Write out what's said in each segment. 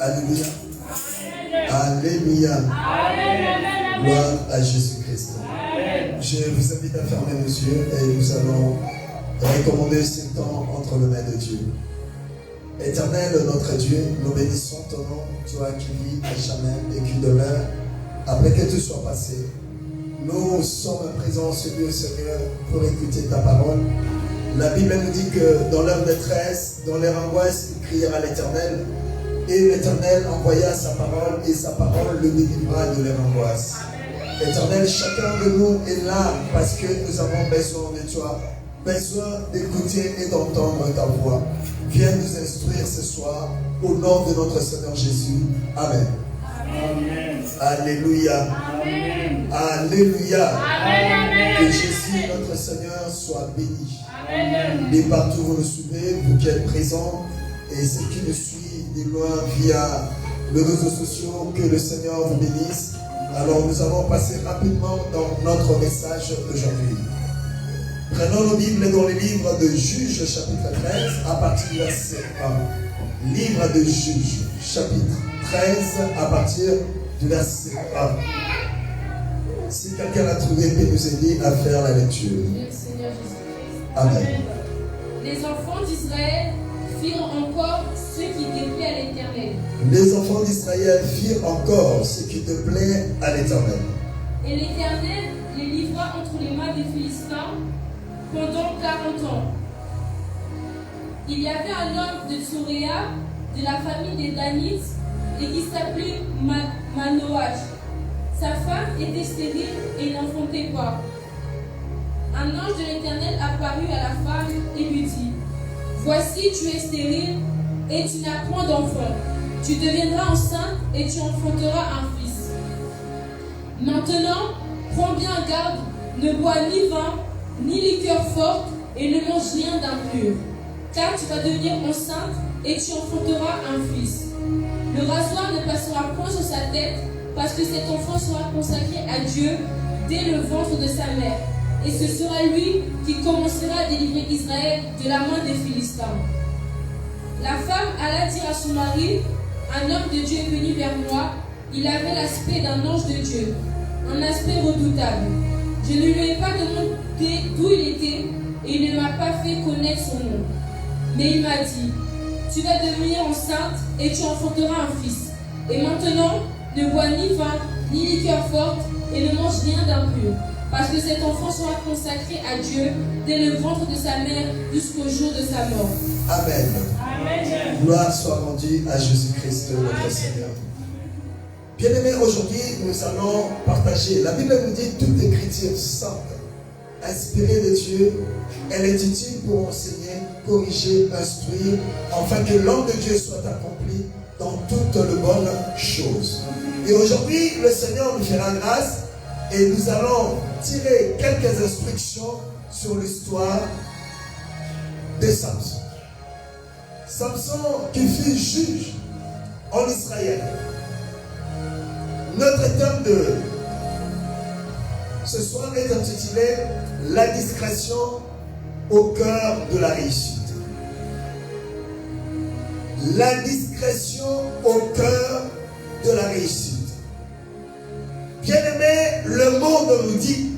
Alléluia. Alléluia. Gloire à Jésus-Christ. Je vous invite à fermer nos yeux et nous allons recommander ce temps entre les mains de Dieu. Éternel, notre Dieu, nous bénissons ton nom, toi qui vis à jamais et qui demeure après que tout soit passé. Nous sommes présents sur Dieu, Seigneur, pour écouter ta parole. La Bible nous dit que dans leur détresse, dans leur angoisse, ils crièrent à l'Éternel. Et l'Éternel envoya sa parole et sa parole le délivra de leur angoisse. Éternel, chacun de nous est là parce que nous avons besoin de toi, besoin d'écouter et d'entendre ta voix. Viens nous instruire ce soir au nom de notre Seigneur Jésus. Amen. Amen. Alléluia. Amen. Alléluia. Amen. Que Jésus, notre Seigneur, soit béni. Amen. Et partout vous nous suivez, vous qui êtes présents et ceux qui nous suivent de loin via les réseaux sociaux, que le Seigneur vous bénisse. Alors nous allons passer rapidement dans notre message d'aujourd'hui. Prenons nos Bibles dans le livre de Juges, chapitre 13, à partir du verset 1. Livre de Juges, chapitre 13, à partir du verset 1. Si quelqu'un l'a trouvé, peut nous aider à faire la lecture. Amen. Les enfants d'Israël firent encore ce qui déplaît à l'Éternel. Les enfants d'Israël firent encore ce qui te plaît à l'Éternel. Et l'Éternel les livra entre les mains des Philistins pendant 40 ans. Il y avait un homme de Tsoréa, de la famille des Danites, et qui s'appelait Manoach. Sa femme était stérile et n'enfantait pas. Un ange de l'Éternel apparut à la femme et lui dit: Voici, tu es stérile et tu n'as point d'enfant. Tu deviendras enceinte et tu enfanteras un fils. Maintenant, prends bien garde, ne bois ni vin, ni liqueur forte, et ne mange rien d'impur, car tu vas devenir enceinte et tu enfanteras un fils. Le rasoir ne passera point sur sa tête, parce que cet enfant sera consacré à Dieu dès le ventre de sa mère. Et ce sera lui qui commencera à délivrer Israël de la main des Philistins. La femme alla dire à son mari: Un homme de Dieu est venu vers moi. Il avait l'aspect d'un ange de Dieu, un aspect redoutable. Je ne lui ai pas demandé d'où il était et il ne m'a pas fait connaître son nom. Mais il m'a dit: Tu vas devenir enceinte et tu enfanteras un fils. Et maintenant, ne bois ni vin, ni liqueur forte et ne mange rien d'impur, parce que cet enfant sera consacré à Dieu dès le ventre de sa mère jusqu'au jour de sa mort. Amen. Amen. Gloire soit rendue à Jésus-Christ, notre Seigneur. Bien-aimés, aujourd'hui, nous allons partager. La Bible nous dit toute écriture sainte, inspirée de Dieu, elle est utile pour enseigner, corriger, instruire, afin que l'homme de Dieu soit accompli dans toutes les bonnes choses. Et aujourd'hui, le Seigneur nous fera grâce et nous allons tirer quelques instructions sur l'histoire de Samson. Samson qui fut juge en Israël. Notre thème de ce soir est intitulé « La discrétion au cœur de la réussite ». La discrétion au cœur de la réussite. Bien-aimé, le monde nous dit,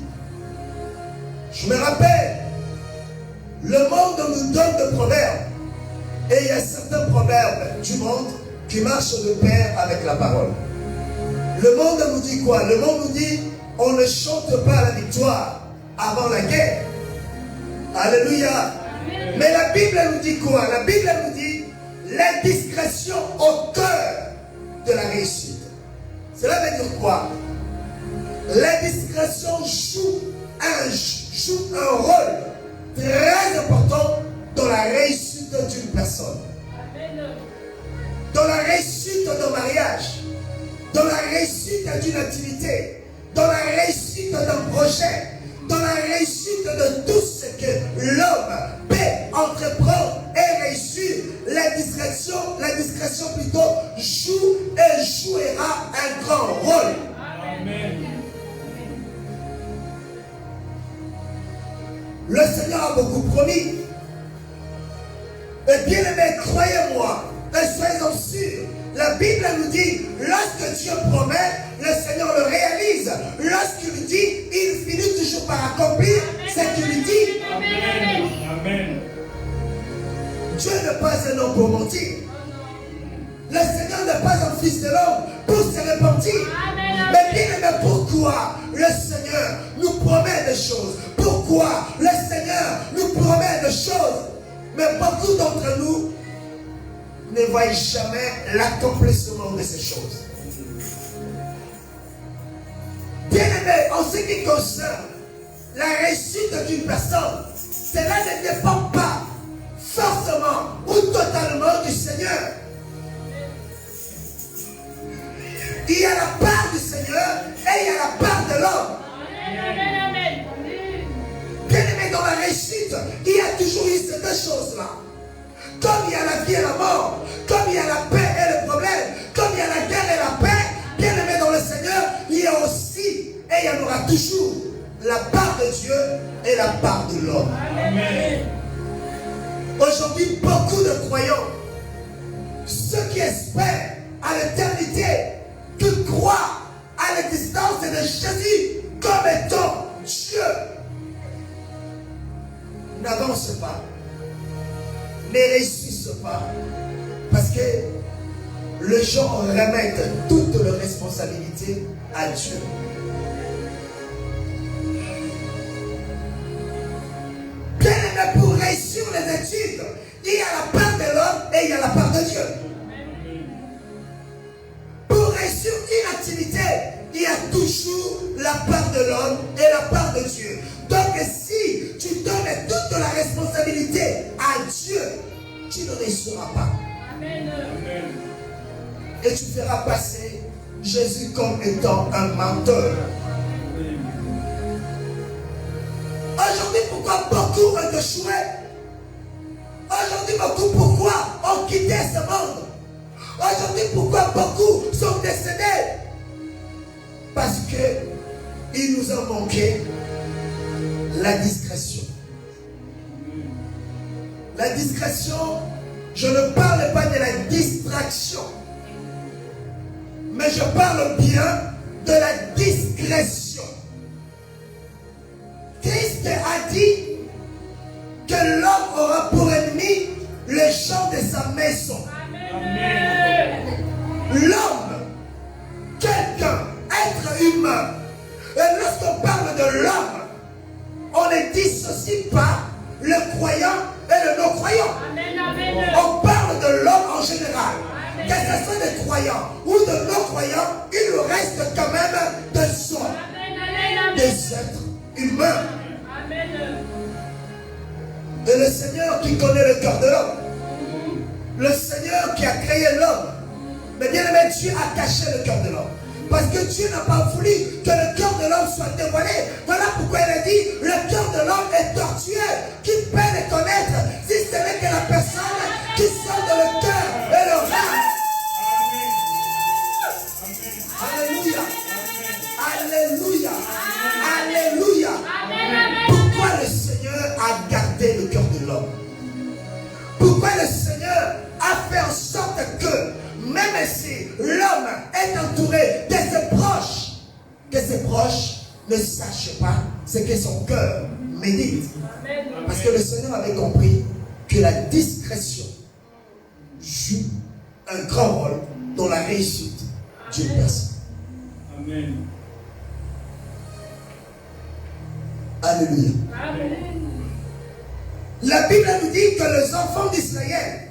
je me rappelle, le monde nous donne des proverbes. Et il y a certains proverbes du monde qui marchent de pair avec la parole. Le monde nous dit quoi? Le monde nous dit, on ne chante pas la victoire avant la guerre. Alléluia. Amen. Mais la Bible nous dit quoi? La Bible nous dit, la discrétion au cœur de la réussite. Cela veut dire quoi? La discrétion joue un rôle très important dans la réussite d'une personne. Dans la réussite d'un mariage, dans la réussite d'une activité, dans la réussite d'un projet, dans la réussite de tout ce que l'homme peut entreprendre et réussir. La discrétion plutôt joue et jouera un grand rôle. Amen. Le Seigneur a beaucoup promis. Et bien aimé, croyez-moi, et soyez-en sûrs, la Bible Bible nous dit, lorsque Dieu promet, le Seigneur le réalise. Lorsqu'il dit, il finit toujours par accomplir ce qu'il dit. Amen. Amen. Dieu n'est pas un homme pour mentir. Le Seigneur n'est pas un fils de l'homme pour se repentir. Mais bien aimé, pourquoi le Seigneur nous promet des choses? Pourquoi le Seigneur nous promet des choses? Mais beaucoup d'entre nous ne voient jamais l'accomplissement de ces choses. Bien aimé, en ce qui concerne la réussite d'une personne, cela ne dépend pas forcément ou totalement du Seigneur. Il y a la part du Seigneur et il y a la part de l'homme. Bien aimé, dans la réussite, il y a toujours eu ces deux choses-là. Comme il y a la vie et la mort, comme il y a la paix et le problème, comme il y a la guerre et la paix, bien aimé dans le Seigneur, il y a aussi et il y en aura toujours la part de Dieu et la part de l'homme. Aujourd'hui, beaucoup de croyants, ceux qui espèrent à l'éternité, qui croient à l'existence de Jésus comme étant Dieu, n'avancent pas, ne réussissent pas, parce que les gens remettent toutes leurs responsabilités à Dieu. Bien aimé, pour réussir les études, il y a la part de l'homme et il y a la part de Dieu. Pour réussir une activité, il y a toujours la part de l'homme et la part de Dieu. Donc si tu donnes toute la responsabilité à Dieu, tu ne réussiras pas. Amen. Et tu feras passer Jésus comme étant un menteur. Aujourd'hui, pourquoi beaucoup ont échoué? Aujourd'hui, pourquoi ont quitté ce monde? Aujourd'hui, pourquoi beaucoup sont décédés? Parce que il nous a manqué la discrétion. La discrétion, je ne parle pas de la distraction, mais je parle bien de la discrétion. Christ a dit que l'homme aura pour ennemi les gens de sa maison. L'homme, quelqu'un, être humain. Et lorsqu'on parle de l'homme, on ne dissocie pas le croyant et le non-croyant. On parle de l'homme en général. Que ce soit des croyants ou de non-croyants, il reste quand même des soi, des êtres humains. Et le Seigneur qui connaît le cœur de l'homme, le Seigneur qui a créé l'homme, mais bien aimé, Dieu a caché le cœur de l'homme. Parce que Dieu n'a pas voulu que le cœur de l'homme soit dévoilé. Voilà pourquoi il a dit, le cœur de l'homme est tortueux. Qui peut le connaître si ce n'est que la personne qui sort de le cœur et le rêve. Alléluia. Alléluia. Alléluia. Pourquoi le Seigneur a gardé le cœur de l'homme? Pourquoi le Seigneur a fait en sorte que même si l'homme est entouré de ses proches, que ses proches ne sachent pas ce que son cœur médite. Parce que le Seigneur avait compris que la discrétion joue un grand rôle dans la réussite d'une personne. Amen. Alléluia. La Bible nous dit que les enfants d'Israël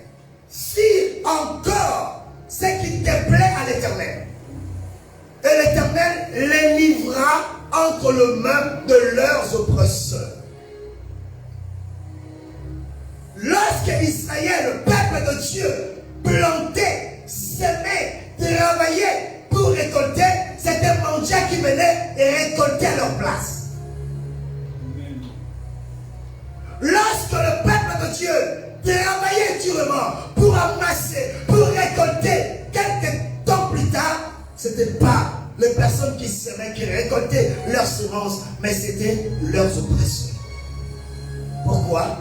firent encore ce qui déplaît à l'Éternel. Et l'Éternel les livra entre les mains de leurs oppresseurs. Lorsque Israël, le peuple de Dieu, plantait, semait, travaillait pour récolter, c'était mendiant qui venait et récoltait à leur place. Lorsque le peuple de Dieu travaillait durement pour amasser, pour récolter, quelques temps plus tard, ce n'était pas les personnes qui semaient, qui récoltaient leurs semences, mais c'était leurs oppresseurs. Pourquoi?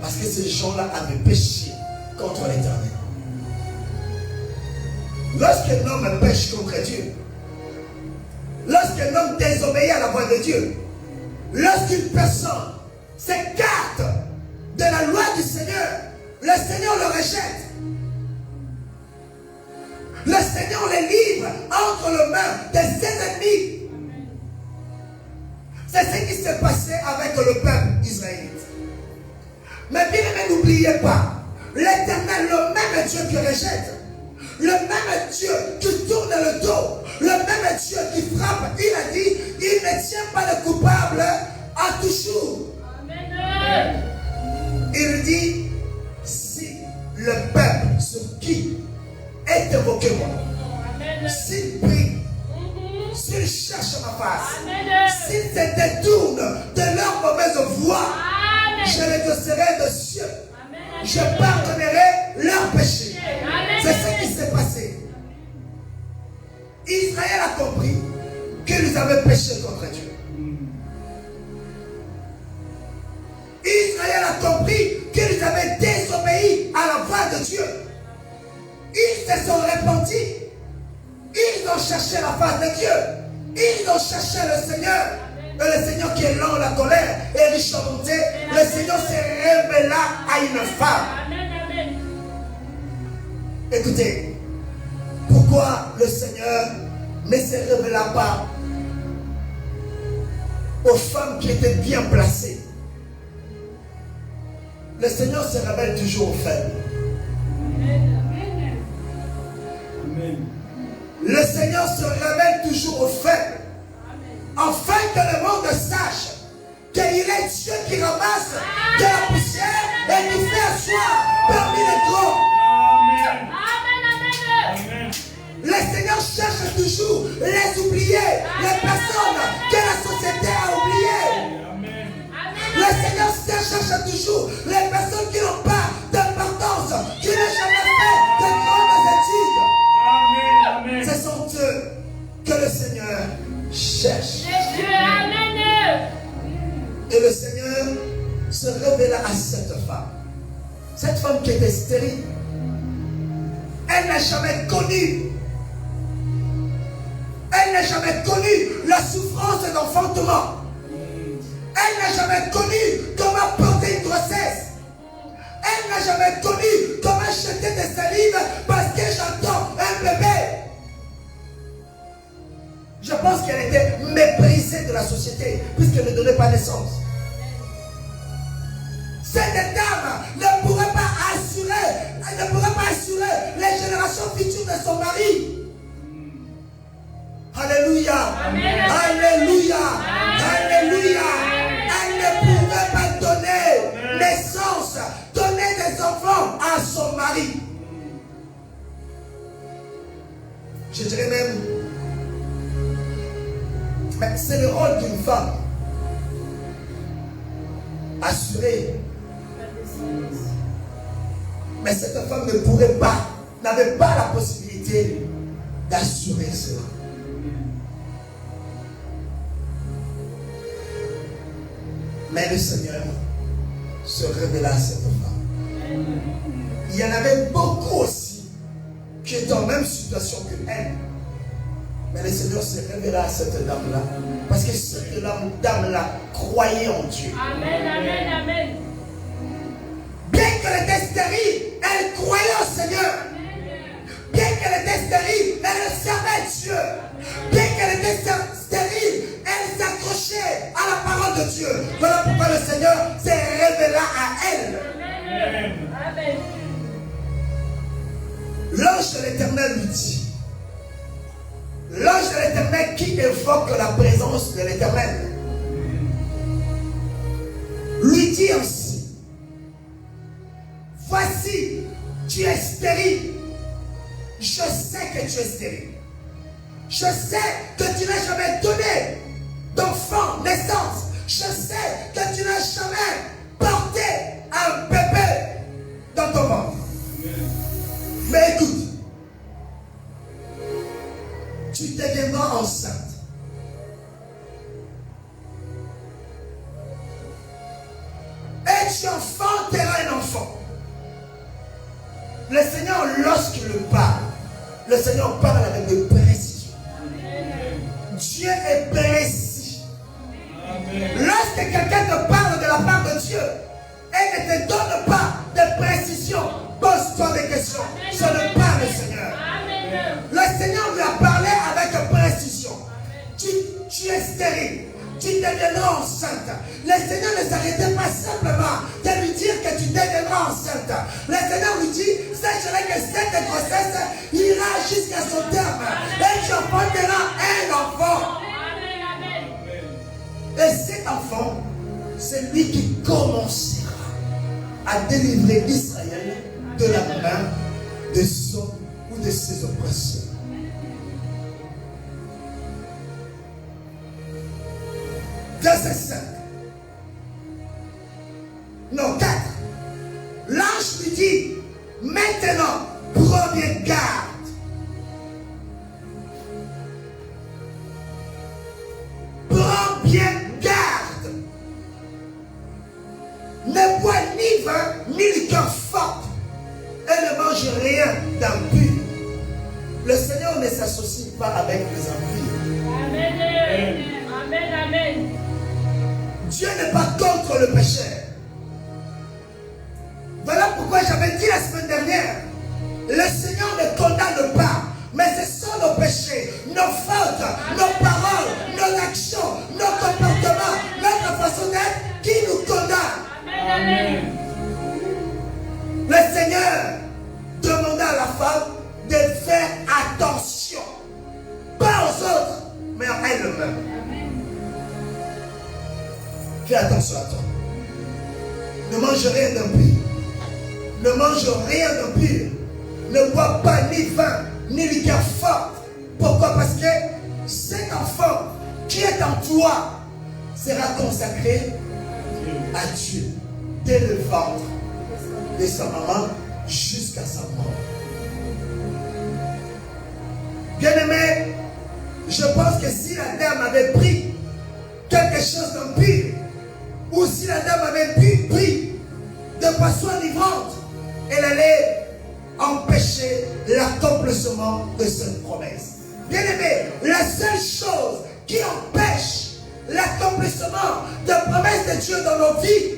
Parce que ces gens-là avaient péché contre l'Éternel. lorsqu'un homme pêche contre Dieu, lorsqu'un homme désobéit à la voix de Dieu, lorsqu'une personne s'écarte de la loi du Seigneur, le Seigneur le rejette. Le Seigneur les livre entre les mains de ses ennemis. C'est ce qui s'est passé avec le peuple israélite. Mais bien aimé, n'oubliez pas, l'Éternel, le même Dieu qui rejette, le même Dieu qui tourne le dos, le même Dieu qui frappe, il a dit, il ne tient pas le coupable à toujours. Amen. Il dit, si le peuple sur qui est évoqué moi, s'il prie, s'il cherche ma face, s'ils se détournent de leur mauvaise voie, je les exaucerai de cieux. Je pardonnerai leurs péchés. C'est ce qui s'est passé. Israël a compris qu'ils avaient péché contre Dieu. Israël a compris qu'ils avaient désobéi à la voix de Dieu. Ils se sont repentis. Ils ont cherché la face de Dieu. Ils ont cherché le Seigneur. Et le Seigneur qui est lent à la colère et riche en bonté, le Seigneur se révéla à une femme. Écoutez, pourquoi le Seigneur ne se révéla pas aux femmes qui étaient bien placées? Le Seigneur se révèle toujours aux faibles. Le Seigneur se révèle toujours aux faibles. Afin que le monde sache qu'il est Dieu qui ramasse de la poussière et qui fait asseoir parmi les gros. Le Seigneur cherche toujours les oubliés, les personnes que la société a oubliées. Le Seigneur cherche toujours les personnes qui n'ont pas d'importance, qui n'ont jamais fait de grandes études. Ce sont eux que le Seigneur cherche. Et le Seigneur se révéla à cette femme qui était stérile. Elle n'a jamais connu la souffrance d'enfantement. Elle n'a jamais connu comment porter une grossesse. Elle n'a jamais connu comment jeter des salives parce que j'entends un bébé. Je pense qu'elle était méprisée de la société puisqu'elle ne donnait pas naissance. Cette dame ne pourrait pas assurer les générations futures de son mari. Alléluia. Amen. Alléluia. Amen. Alléluia. Elle ne pouvait pas donner naissance, donner des enfants à son mari. Je dirais même, mais c'est le rôle d'une femme. Assurer. Mais cette femme n'avait pas la possibilité d'assurer cela. Mais le Seigneur se révéla à cette femme. Il y en avait beaucoup aussi qui étaient en même situation que elle. Mais le Seigneur se révéla à cette dame-là. Parce que cette dame-là croyait en Dieu. Amen, amen, amen. Bien qu'elle était stérile, elle croyait au Seigneur. Bien qu'elle était stérile, elle servait Dieu. Bien qu'elle était stérile, elle s'accrochait à la parole de Dieu. Voilà pourquoi le Seigneur s'est révéla à elle. Amen. Amen. L'ange de l'Éternel lui dit, l'ange de l'Éternel qui évoque la présence de l'Éternel, lui dit ainsi, voici, tu es stérile. Je sais que tu es stérile. Je sais que tu n'as jamais donné d'enfant, naissance. Je sais que tu n'as jamais porté un bébé dans ton ventre. Mais écoute, tu deviendras enceinte. Et tu enfanteras un enfant. Le Seigneur, lorsqu'il parle, le Seigneur parle avec de précision. Dieu est précis. Lorsque quelqu'un te parle de la part de Dieu et ne te donne pas de précision, pose-toi des questions. Ce n'est pas le Seigneur. Le Seigneur lui a parlé avec précision. Tu es stérile. Tu deviendras enceinte. Le Seigneur ne s'arrêtait pas simplement de lui dire que tu deviendras enceinte. Le Seigneur lui dit, sachez que cette grossesse ira jusqu'à son terme. Et tu enfanteras un enfant. Et cet enfant, c'est lui qui commencera à délivrer Israël de la main de son ou de ses oppresseurs. Verset 5. Non, 4. L'ange lui dit, maintenant, prends bien garde. Prends bien garde. Ne bois ni vin, ni liqueur forte, et ne mange rien d'impur. Le Seigneur ne s'associe pas avec les impurs. Amen. Amen. Amen. Dieu n'est pas contre le péché. Voilà pourquoi j'avais dit la semaine dernière, le Seigneur ne condamne pas, mais ce sont nos péchés, nos fautes, nos paroles, nos actions, nos comportements, notre façon d'être qui nous condamnent. Amen. Le Seigneur demanda à la femme de faire attention, pas aux autres, mais à elle-même. Fais attention à toi. Ne mange rien d'impur. Ne mange rien d'impur. Ne bois pas ni vin, ni liqueur forte. Pourquoi? Parce que cet enfant qui est en toi sera consacré à Dieu dès le ventre de sa maman jusqu'à sa mort. Bien-aimé, je pense que si la dame avait pris quelque chose d'impur, ou si la dame avait pris de boisson enivrante, elle allait empêcher l'accomplissement de cette promesse. Bien aimé, la seule chose qui empêche l'accomplissement de la promesse de Dieu dans nos vies,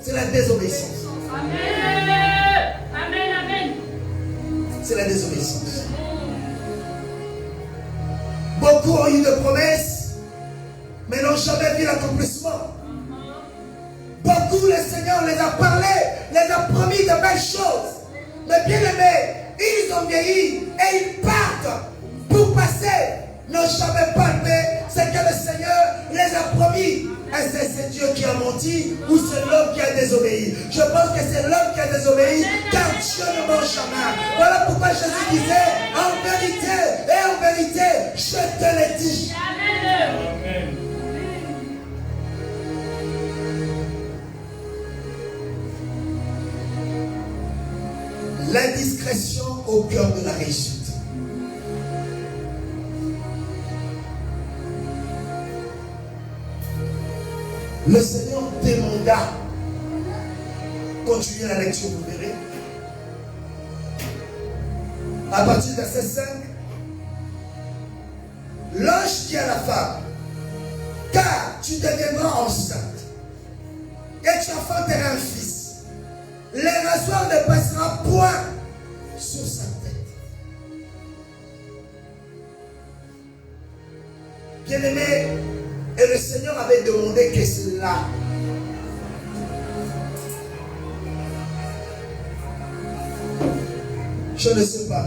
c'est la désobéissance. Amen. Amen. Amen. C'est la désobéissance. Beaucoup ont eu de promesses, mais n'ont jamais vu l'accomplissement. Beaucoup, le Seigneur les a parlé, les a promis de belles choses. Mais bien aimés, ils ont vieilli et ils partent pour passer. N'ont jamais palpé ce que le Seigneur les a promis. Est-ce que c'est Dieu qui a menti ou c'est l'homme qui a désobéi? Je pense que c'est l'homme qui a désobéi, car Dieu ne ment jamais. Voilà pourquoi Jésus disait, en vérité et en vérité, je te l'ai dit. Amen. L'indiscrétion au cœur de la réussite. Le Seigneur demanda, continuez la lecture, vous verrez, à partir du verset 5, l'ange dit à la femme, car tu deviendras enceinte et tu enfanteras un fils. Les rasoirs ne passera point sur sa tête. Bien-aimé, et le Seigneur avait demandé que cela. Je ne sais pas.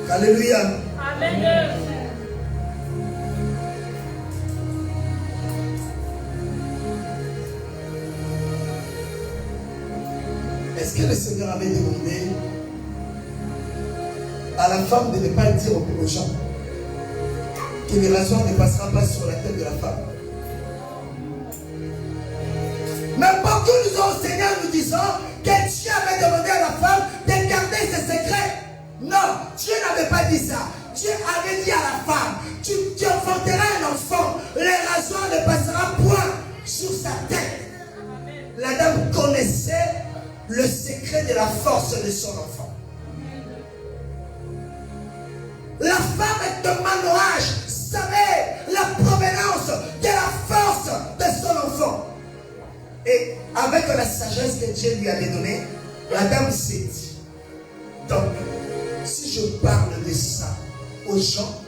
Alléluia. Amen. Est-ce que le Seigneur avait demandé à la femme de ne pas dire aux gens que les rasoirs ne passera pas sur la tête de la femme? Mais beaucoup nous ont au Seigneur nous disant que Dieu avait demandé à la femme de garder ses secrets. Non, Dieu n'avait pas dit ça. Dieu avait dit à la femme, tu enfanteras un enfant, les rasoirs ne passera point sur sa tête. secret de la force de son enfant. La femme témoignage savait la provenance de la force de son enfant. Et avec la sagesse que Dieu lui avait donnée, la dame s'est dit, donc, si je parle de ça aux gens,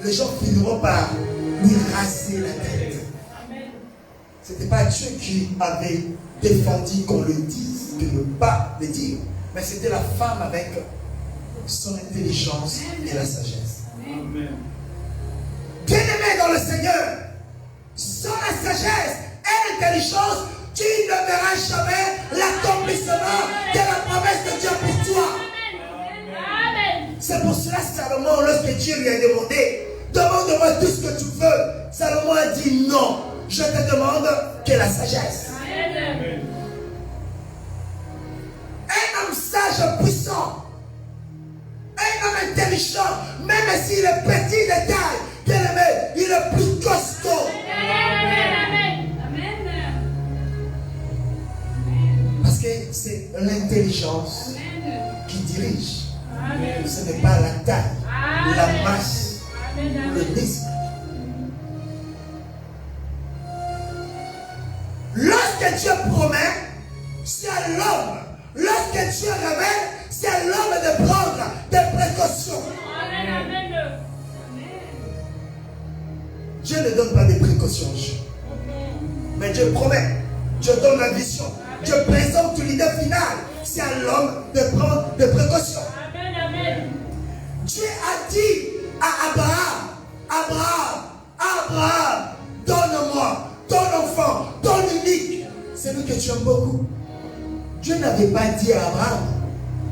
les gens finiront par lui raser la tête. Ce n'était pas Dieu qui avait défendu qu'on le dise, de ne pas le dire, mais c'était la femme avec son intelligence et la sagesse. Bien-aimé dans le Seigneur, sans la sagesse et l'intelligence, tu ne verras jamais l'accomplissement de la promesse de Dieu pour toi. C'est pour cela, Salomon, lorsque Dieu lui a demandé, demande-moi tout ce que tu veux, Salomon a dit non, je te demande que la sagesse. Un homme sage, puissant, un homme intelligent, même s'il est petit de taille, bien aimé, il est plus costaud. Parce que c'est l'intelligence qui dirige. Ce n'est pas la taille, la masse, le risque. Lorsque Dieu promet, c'est à l'homme. Lorsque Dieu révèle, c'est à l'homme de prendre des précautions. Dieu ne donne pas des précautions. Mais Dieu promet. Dieu donne la vision. Dieu présente l'idée finale. C'est à l'homme de prendre des précautions. Dieu a dit à Abraham, donne-moi ton enfant, ton unique, celui que tu aimes beaucoup. Dieu n'avait pas dit à Abraham,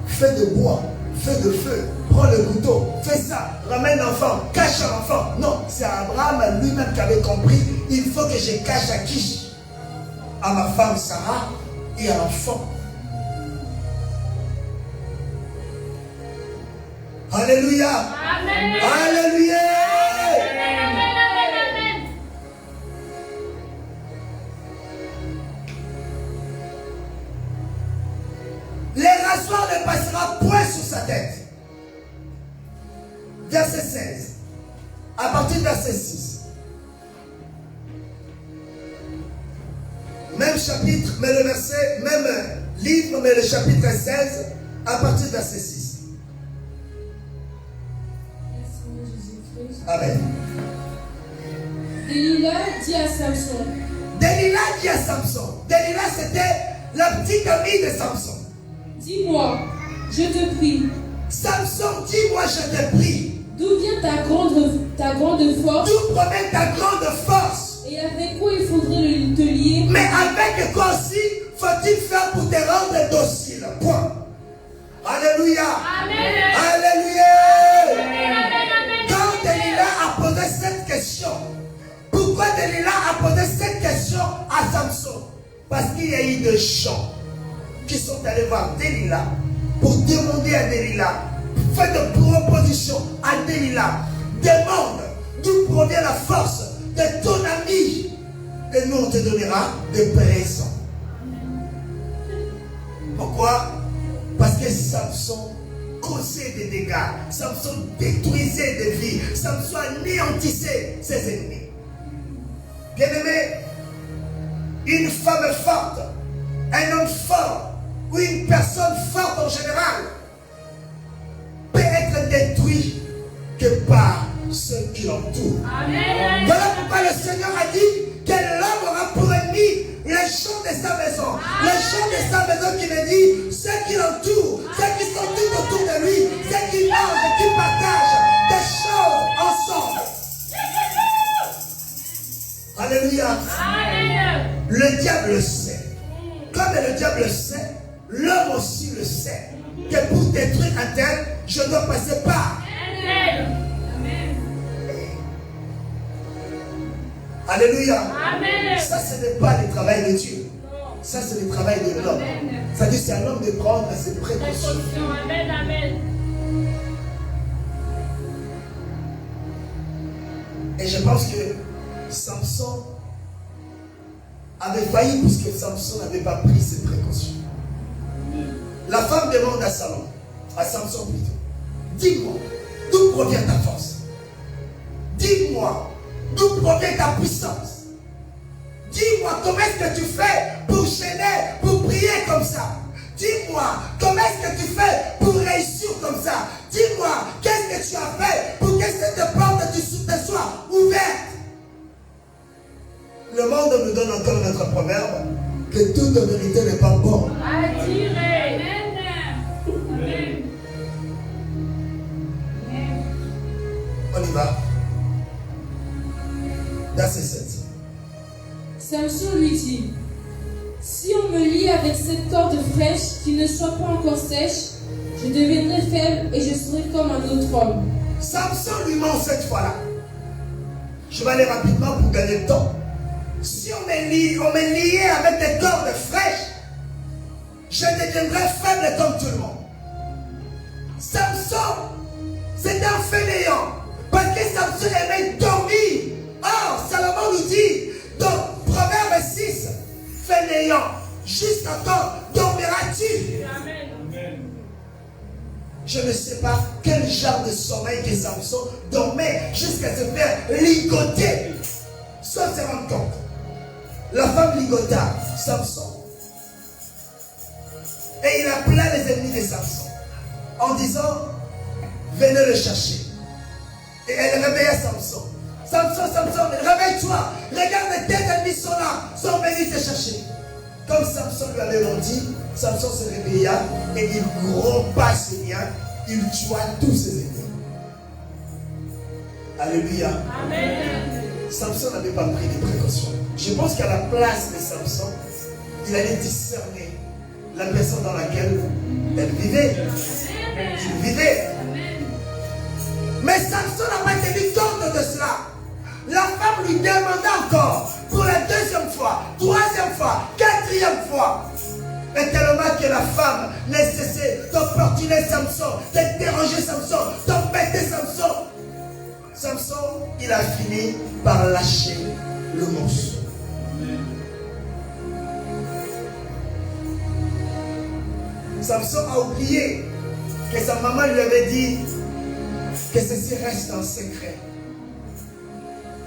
fais de bois, fais de feu, prends le couteau, fais ça, ramène l'enfant, cache l'enfant. Non, c'est Abraham lui-même qui avait compris, il faut que je cache à qui? À ma femme Sarah et à l'enfant. Alléluia. Amen. Alléluia. Amen. Les rasoirs ne passera point sur sa tête. Verset 16. À partir de verset 6. Même chapitre, mais le verset, même livre, mais le chapitre 16, à partir de verset 6. Amen. Delilah dit à Samson. Delilah, c'était la petite amie de Samson. Dis-moi, je te prie. Samson, dis-moi, je te prie. D'où vient ta grande force? D'où provient ta grande force? Et avec quoi il faudrait te lier? Mais avec quoi aussi faut-il faire pour te rendre docile? Point. Alléluia. Amen. Alléluia. Quand Delilah a posé cette question, pourquoi Delilah a posé cette question à Samson? Parce qu'il y a eu des gens qui sont allés voir Delilah pour demander à Delilah, faire de propositions à Delilah, demande d'où provient la force de ton ami, et nous on te donnera des présents. Pourquoi? Parce que Samson causait des dégâts, Samson détruisait des vies, Samson anéantissait ses ennemis. Bien-aimé, une femme forte, un homme fort, ou une personne forte en général, peut être détruit que par ceux qui l'entourent. Voilà pourquoi le Seigneur a dit que l'homme aura pour ennemi les gens de sa maison. Les gens de sa maison qui me dit ceux qui l'entourent, ceux qui sont tout autour de lui, ceux qui mangent et qui partagent des choses ensemble. Alléluia. Le diable le sait. Comme le diable sait, l'homme aussi le sait. Que pour détruire un tel, je dois passer par. Alléluia. Amen. Ça, ce n'est pas le travail de Dieu. Ça, c'est le travail de l'homme. Ça dit, c'est à l'homme de prendre ses précautions. Amen. Amen. Et je pense que Samson avait failli puisque Samson n'avait pas pris ses précautions. La femme demande à Samson plutôt, dis-moi, d'où provient ta force? Dis-moi, d'où provient ta puissance? Dis-moi, comment est-ce que tu fais pour gêner, pour prier comme ça? Dis-moi, comment est-ce que tu fais pour réussir comme ça? Dis-moi, qu'est-ce que tu as fait pour que cette porte te soit ouverte? Le monde nous donne encore notre proverbe que toute vérité n'est pas bonne. On y va. Verset 7. Samson lui dit, si on me lie avec cette corde fraîche qui ne soit pas encore sèche, je deviendrai faible et je serai comme un autre homme. Samson lui ment cette fois-là. Je vais aller rapidement pour gagner le temps. Si on m'est lié avec des cordes fraîches, je deviendrai faible comme tout le monde. Samson, c'était un fainéant. Parce que Samson aimait dormir. Or, Salomon nous dit, dans Proverbe 6, fainéant, jusqu'à quand dormiras-tu? Amen. Je ne sais pas quel genre de sommeil que Samson dormait jusqu'à se faire ligoter. Sans se rendre compte. La femme ligota Samson. Et il appela les ennemis de Samson en disant, venez le chercher. Et elle réveilla Samson. Samson, réveille-toi. Regarde, tes ennemis sont là, sont venus te chercher. Comme Samson lui avait dit, Samson se réveilla et il rompa ses liens, il tua tous ses ennemis. Alléluia. Amen. Samson n'avait pas pris des précautions. Je pense qu'à la place de Samson, il allait discerner la personne dans laquelle elle vivait. Il vivait. Mais Samson n'a pas tenu compte de cela. La femme lui demanda encore pour la deuxième fois, troisième fois, quatrième fois. Et tellement que la femme n'a cessé d'opportuner Samson, de déranger Samson, d'embêter Samson. Samson, il a fini par lâcher le morceau. Samson a oublié que sa maman lui avait dit que ceci reste un secret.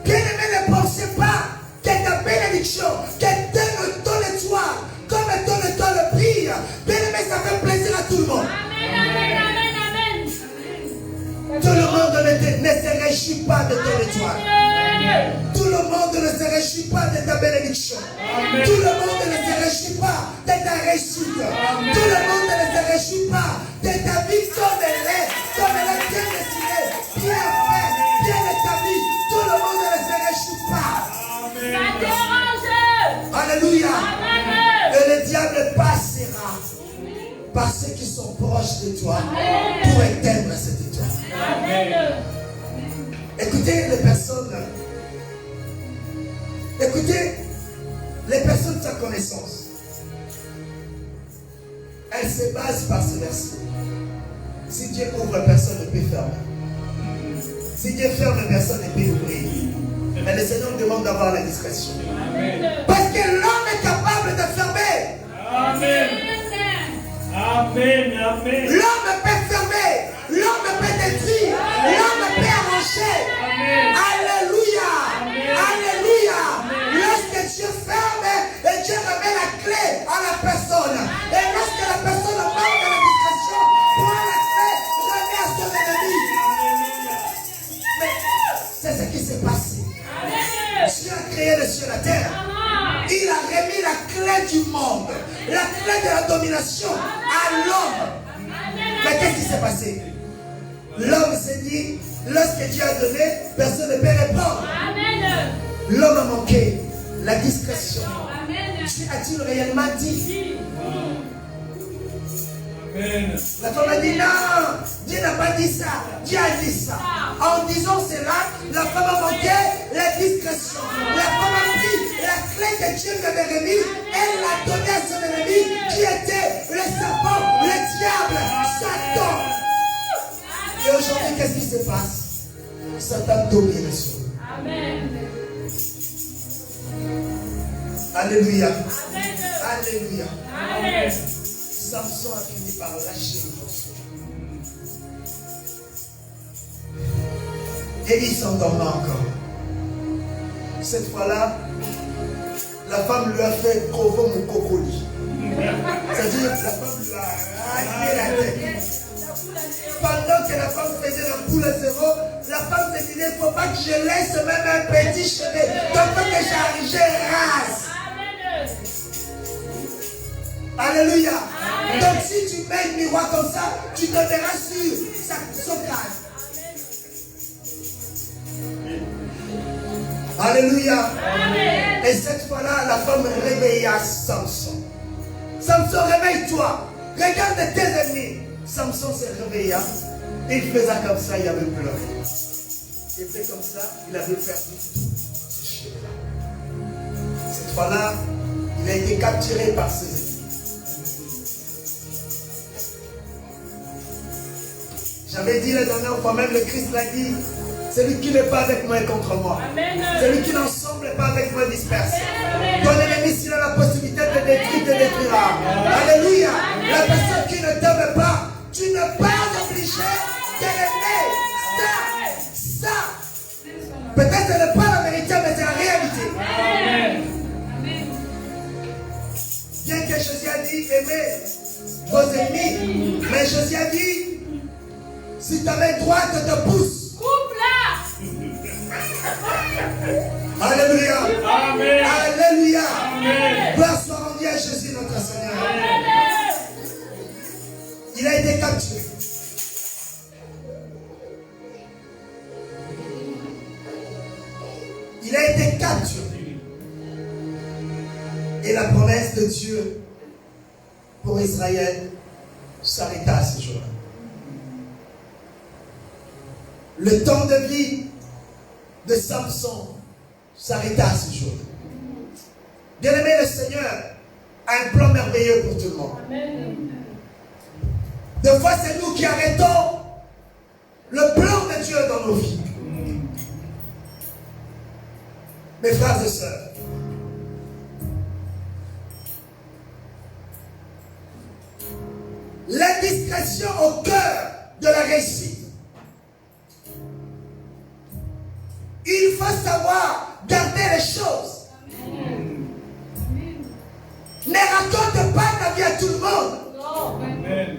Bien-aimé, ne pensez pas que ta bénédiction, que ton étoile, comme ton étoile brille, bien-aimé, ça fait plaisir à tout le monde. Amen. Tout le monde ne se réjouit pas de ton étoile. Tout le monde ne se réjouit pas de ta bénédiction. Tout le monde ne se réjouit pas de ta réussite. Tout le monde ne se réjouit pas de ta vie comme elle est bien destinée, bien faite, bien établie. Tout le monde ne se réjouit pas. Alléluia. Et le diable passera par ceux qui sont proches de toi pour éteindre cette étoile. Écoutez les personnes sans connaissance. Elles se basent par ce verset. Si Dieu ouvre, personne ne peut fermer. Si Dieu ferme, personne ne peut ouvrir. Mais le Seigneur demande d'avoir la discrétion. Parce que l'homme est capable de fermer. Amen. L'homme peut fermer. L'homme peut détruire. L'homme peut arranger. Alléluia. Lorsque Dieu ferme, et Dieu remet la clé à la personne. Et lorsque la personne manque de la discrétion, prend la clé, remet à son ennemi. Mais c'est ce qui s'est passé. Dieu a créé le ciel et la terre. Il a remis la clé du monde, la clé de la domination à l'homme. Mais qu'est-ce qui s'est passé? L'homme s'est dit, lorsque Dieu a donné, personne ne peut répondre. L'homme a manqué la discrétion. Dieu a-t-il réellement dit? La femme a dit non, Dieu n'a pas dit ça, Dieu a dit ça. En disant cela, la femme a manqué la discrétion. La femme a pris la clé que Dieu lui avait remise, elle l'a donnée à son ennemi qui était le serpent, le diable, Satan. Et aujourd'hui, qu'est-ce qui se passe? Satan domine sur nous. Alléluia. Alléluia. Samson a fini par lâcher le morceau. Et il s'endormait encore. Cette fois-là, la femme lui a fait provo mon cocoli. C'est-à-dire que la femme lui a rasé la tête. Pendant que la femme faisait la poule à zéro, la femme se disait, il ne faut pas que je laisse même un petit cheveu. Donc que je rase. Alléluia. Amen. Donc si tu mets un miroir comme ça, tu te verras sur son crâne. Alléluia. Amen. Et cette fois-là, la femme réveilla Samson. Samson, réveille-toi. Regarde tes ennemis. Samson se réveilla. Il faisait comme ça, il avait pleuré. Il fait comme ça, il avait perdu tout ce cheveu-là. Cette fois-là, il a été capturé par ses ennemis. J'avais dit la dernière fois, même le Christ l'a dit, celui qui n'est pas avec moi est contre moi. Amen. Celui qui n'ensemble n'est pas avec moi disperse. Amen. Ton ennemi, s'il a la possibilité de détruire, te détruira. Alléluia. La personne qui ne t'aime pas, tu n'es pas obligé de l'aimer. Ça. Peut-être ce n'est pas la vérité, mais c'est la réalité. Amen. Bien que Jésus a dit, aimez vos ennemis. Mais Jésus a dit, si ta main droite te pousse, Coupe-la. alléluia. Amen. Alléluia. Amen. Gloire soit rendue à Jésus notre Seigneur. Amen. Il a été capturé. Il a été capturé. Et la promesse de Dieu pour Israël s'arrêta à ce jour-là. Le temps de vie de Samson s'arrêta à ce jour-là. Bien-aimé, le Seigneur a un plan merveilleux pour tout le monde. Amen. Des fois, c'est nous qui arrêtons le plan de Dieu dans nos vies. Mes frères et sœurs, l'indiscrétion au cœur de la réussite. Il faut savoir garder les choses. Ne raconte pas ta vie à tout le monde. Non. Amen.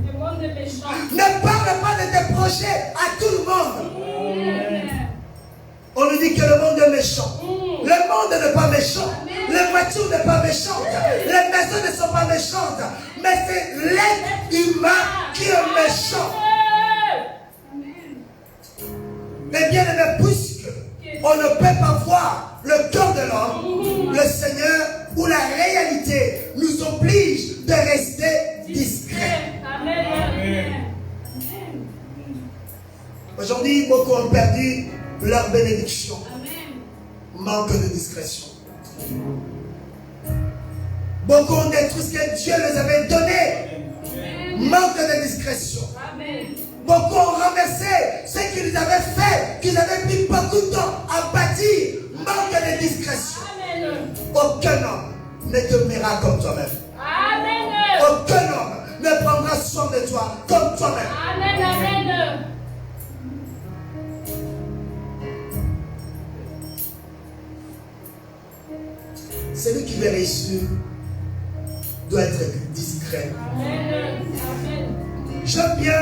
Le monde est méchant. Ne parle pas de tes projets à tout le monde. Amen. On nous dit que le monde est méchant. Le monde n'est pas méchant. Les voitures ne sont pas méchantes. Les maisons ne sont pas méchantes. Mais c'est l'être humain qui est méchant. Mais bien aimé, puisque on ne peut pas voir le cœur de l'homme, le Seigneur ou la réalité nous oblige de rester discret. Amen. Aujourd'hui, beaucoup ont perdu leur bénédiction. Manque de discrétion. Beaucoup ont détruit ce que Dieu les avait donné. Manque de discrétion. Beaucoup ont renversé ce qu'ils avaient fait, qu'ils avaient mis beaucoup de temps à bâtir. Manque de discrétion. Aucun homme ne t'aimera comme toi-même. Aucun homme ne prendra soin de toi comme toi-même. Amen. Celui qui veut réussir doit être discret. Amen. J'aime bien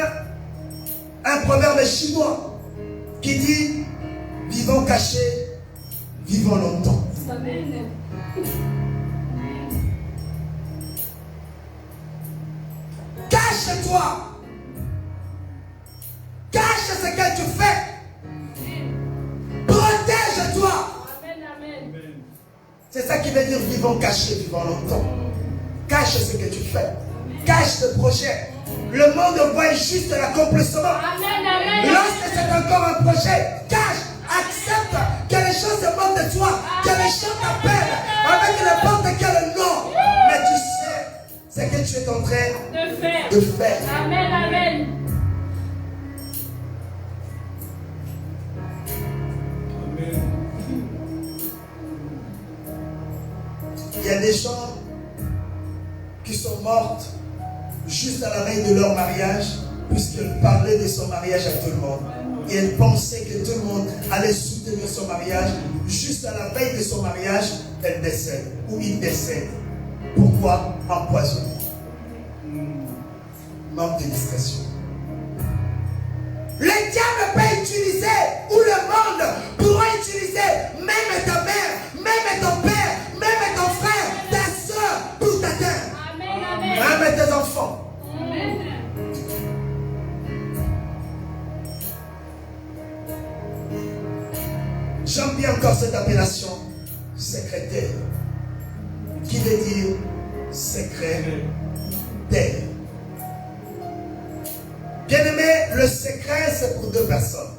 un proverbe chinois qui dit « Vivons cachés, vivons longtemps ». Amen. Cache-toi. Cache ce que tu fais. Protège-toi. Amen. C'est ça qui veut dire vivons cachés, vivons longtemps. Cache ce que tu fais. Cache tes projets. Le monde voit juste l'accomplissement. Amen. Lorsque c'est encore un projet, cache, accepte que les choses se moquent de toi, que les gens t'appellent avec n'importe quel nom. Mais tu sais ce que tu es en train de faire. Amen. Il y a des gens qui sont mortes juste à la veille de leur mariage, puisqu'elle parlait de son mariage à tout le monde. Et elle pensait que tout le monde allait soutenir son mariage. Juste à la veille de son mariage, elle décède, ou il décède. Pourquoi? Empoisonné. Manque de discrétion. Le diable peut utiliser, ou le monde pourra utiliser même ta mère, même ton père, même ton frère, ta soeur pour t'atteindre. Amen. Même tes enfants. Amen. J'aime bien encore cette appellation secrétaire, qui veut dire secrétaire. Bien aimé, le secret c'est pour deux personnes.